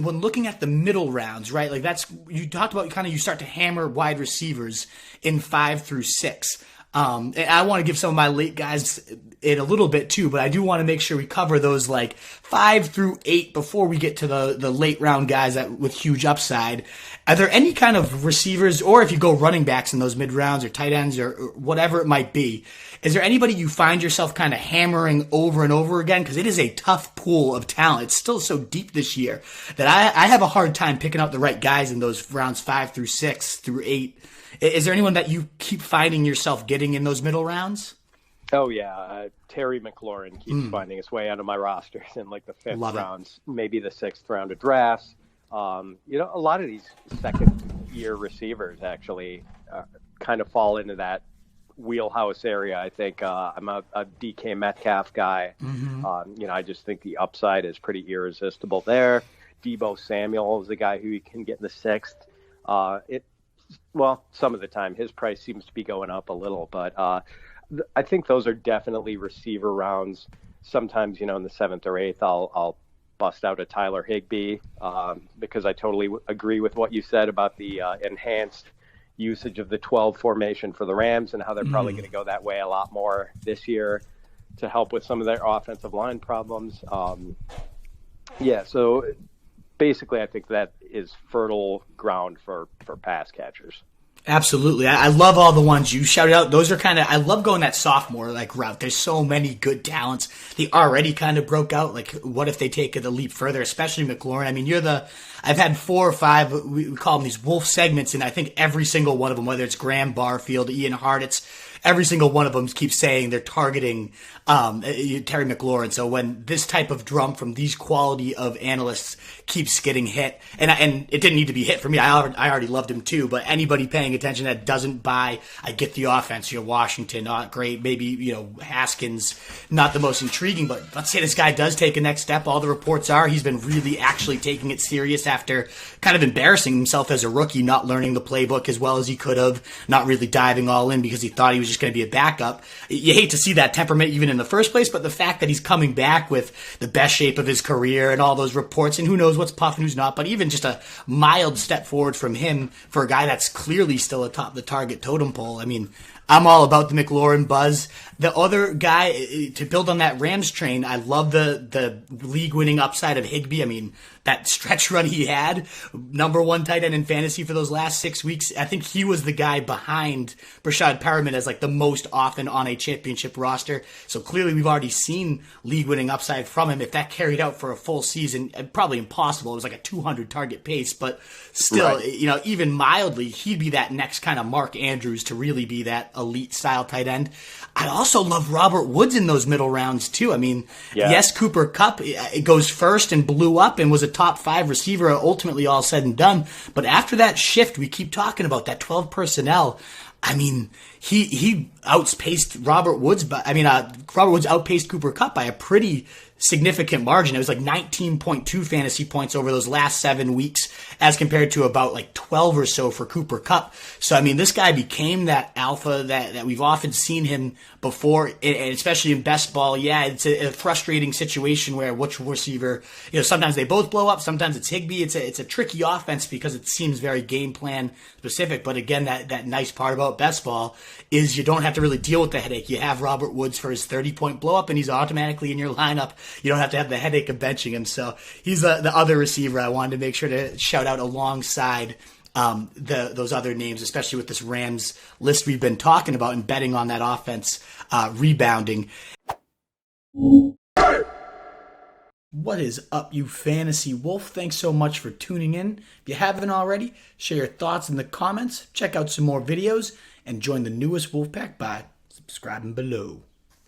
when looking at the middle rounds, right? Like that's, you talked about kind of, you start to hammer wide receivers in 5 through 6. And I want to give some of my late guys in a little bit too, but I do want to make sure we cover those like 5 through 8 before we get to the late round guys that with huge upside. Are there any kind of receivers, or if you go running backs in those mid rounds or tight ends or whatever it might be, is there anybody you find yourself kind of hammering over and over again? Because it is a tough pool of talent. It's still so deep this year that I have a hard time picking out the right guys in those rounds 5 through 6 through 8. Is there anyone that you keep finding yourself getting in those middle rounds? Oh, yeah. Terry McLaurin keeps finding his way onto my rosters in like the 5th rounds, maybe the 6th round of drafts. A lot of these second-year receivers actually kind of fall into that wheelhouse area. I think I'm a DK Metcalf guy. I just think the upside is pretty irresistible there. Deebo Samuel is the guy who you can get in the 6th. Some of the time his price seems to be going up a little, but I think those are definitely receiver rounds. Sometimes, in the 7th or 8th, I'll bust out a Tyler Higbee because I totally agree with what you said about the enhanced usage of the 12 formation for the Rams and how they're probably going to go that way a lot more this year to help with some of their offensive line problems. So basically I think that is fertile ground for pass catchers. Absolutely. I love all the ones you shouted out. Those are I love going that sophomore route. There's so many good talents. They already kind of broke out. Like, what if they take it a leap further, especially McLaurin? I mean, I've had 4 or 5, we call them these wolf segments, and I think every single one of them, whether it's Graham Barfield, Ian Hart, every single one of them keeps saying they're targeting Terry McLaurin. So when this type of drum from these quality of analysts keeps getting hit, and it didn't need to be hit for me. I already loved him too. But anybody paying attention that doesn't buy, I get the offense. Washington, not great. Maybe Haskins, not the most intriguing. But let's say this guy does take a next step. All the reports are he's been really actually taking it serious after kind of embarrassing himself as a rookie, not learning the playbook as well as he could have, not really diving all in because he thought he was just going to be a backup. You hate to see that temperament even in the first place, but the fact that he's coming back with the best shape of his career and all those reports, and who knows what's puff and who's not, but even just a mild step forward from him for a guy that's clearly still atop the target totem pole. I mean, I'm all about the McLaurin buzz. The other guy, to build on that Rams train, I love the league-winning upside of Higbee. I mean, that stretch run he had, #1 tight end in fantasy for those last 6 weeks, I think he was the guy behind Brashad Perriman as the most often on a championship roster. So clearly we've already seen league-winning upside from him. If that carried out for a full season, probably impossible. It was like a 200 target pace, but still, right. Even mildly, he'd be that next kind of Mark Andrews to really be that elite style tight end. I also love Robert Woods in those middle rounds too. I mean, yes, Cooper Kupp, it goes first and blew up and was a top 5 receiver ultimately all said and done. But after that shift, we keep talking about that 12 personnel. I mean, he outpaced Robert Woods, Robert Woods outpaced Cooper Kupp by a pretty significant margin. It was 19.2 fantasy points over those last 7 weeks as compared to about 12 or so for Cooper Kupp. So, I mean, this guy became that alpha that we've often seen him before, and especially in best ball. Yeah, it's a frustrating situation where which receiver, sometimes they both blow up, sometimes it's Higbee. It's a tricky offense because it seems very game plan specific. But again, that nice part about best ball is you don't have to really deal with the headache. You have Robert Woods for his 30-point blow up, and he's automatically in your lineup. You don't have to have the headache of benching him. So he's the other receiver I wanted to make sure to shout out alongside those other names, especially with this Rams list we've been talking about and betting on that offense rebounding. What is up, you fantasy wolf? Thanks so much for tuning in. If you haven't already, share your thoughts in the comments, check out some more videos, and join the newest Wolfpack by subscribing below.